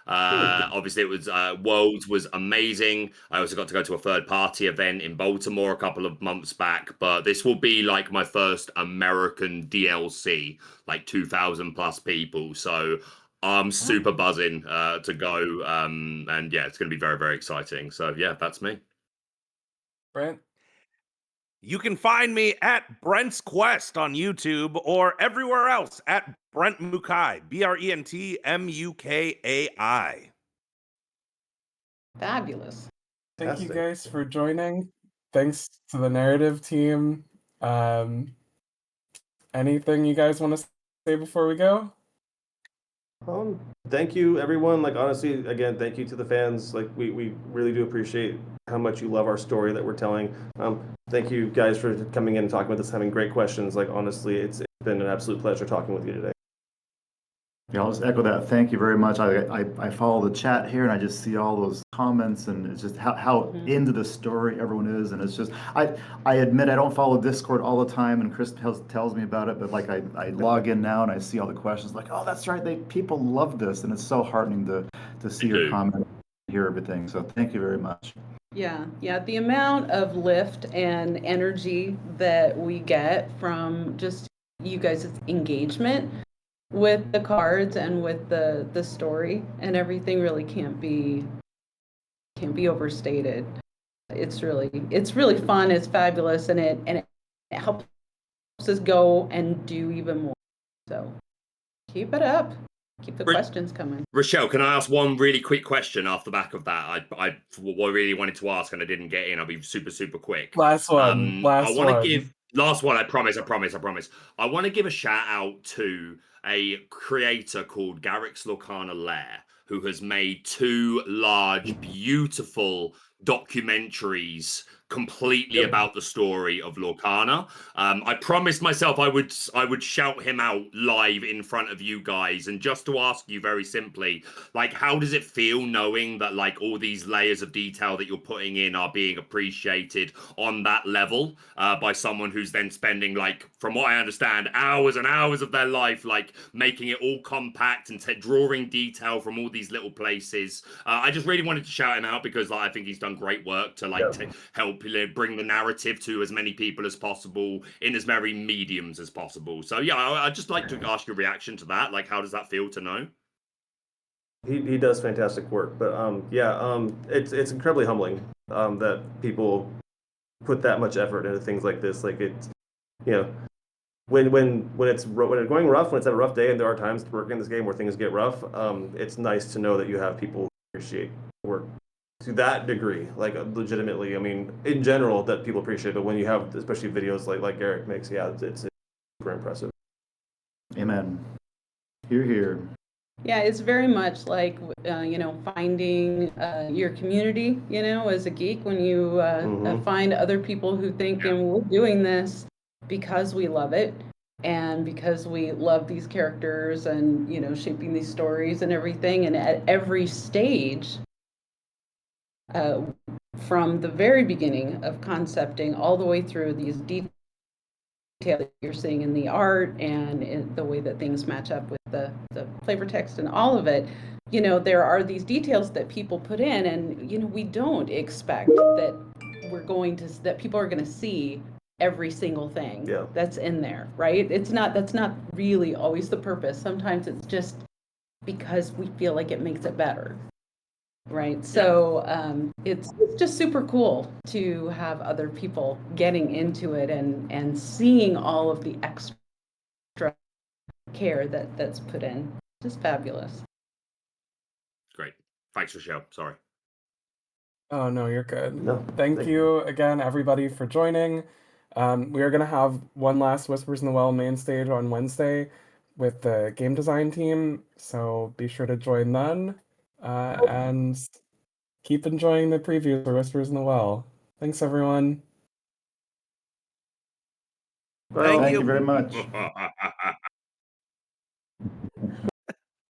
Obviously, it was Worlds was amazing. I also got to go to a third-party event in Baltimore a couple of months back. But this will be like my first American DLC, like 2,000 plus people. So I'm super buzzing to go. And yeah, it's going to be very, very exciting. So yeah, that's me. Brent? You can find me at Brent's Quest on YouTube or everywhere else at Brent Mukai, BrentMukai. Fabulous. Thank you Fantastic. guys for joining. Thanks to the narrative team. Anything you guys want to say before we go? Thank you, everyone. Like, honestly, again, thank you to the fans. Like, we really do appreciate how much you love our story that we're telling. Thank you guys for coming in and talking with us, having great questions. Like, honestly, it's been an absolute pleasure talking with you today. Yeah, I'll just echo that. Thank you very much. I follow the chat here and I just see all those comments and it's just how into the story everyone is. And it's just, I admit I don't follow Discord all the time and Chris tells me about it, but like I log in now and I see all the questions like, oh, that's right. People love this. And it's so heartening to see your comment, hear everything. So thank you very much. Yeah, the amount of lift and energy that we get from just you guys' engagement with the cards and with the story and everything really can't be overstated. It's really fun, it's fabulous, and it helps us go and do even more. So keep it up. Keep the questions coming. Richelle, can I ask one really quick question off the back of that? I really wanted to ask and I didn't get in. I'll be super, super quick. Last one. Last one, I promise. I want to give a shout out to a creator called Garrick's Lorcana Lair, who has made 2 large, beautiful documentaries completely about the story of Lorcana. I promised myself I would shout him out live in front of you guys, and just to ask you very simply, like, how does it feel knowing that like all these layers of detail that you're putting in are being appreciated on that level by someone who's then spending, like, from what I understand, hours and hours of their life like making it all compact and drawing detail from all these little places. I just really wanted to shout him out because like, I think he's done great work to like to help bring the narrative to as many people as possible in as many mediums as possible. So yeah, I'd just like to ask your reaction to that. Like, how does that feel to know? He does fantastic work, but it's incredibly humbling that people put that much effort into things like this. Like, it's, you know, when it's going rough, when it's a rough day, and there are times working in this game where things get rough, it's nice to know that you have people who appreciate work to that degree, like legitimately. I mean, in general, that people appreciate, but when you have especially videos like Garrick makes, yeah, it's super impressive. Amen. Here. Yeah, it's very much like finding your community. As a geek, when you find other people who think, and we're doing this because we love it and because we love these characters and shaping these stories and everything, and at every stage. From the very beginning of concepting all the way through these details that you're seeing in the art and in the way that things match up with the flavor text and all of it, there are these details that people put in, and we don't expect that that people are going to see every single thing that's in there, right? That's not really always the purpose. Sometimes it's just because we feel like it makes it better. Right. So it's just super cool to have other people getting into it and seeing all of the extra care that's put in. Just fabulous. Great. Thanks, Richelle. Sorry. Oh, no, you're good. No, Thank you again, everybody, for joining. We are going to have one last Whispers in the Well main stage on Wednesday with the game design team, so be sure to join then. And keep enjoying the previews for Whispers in the Well. Thanks, everyone. Thank Thank you you very much.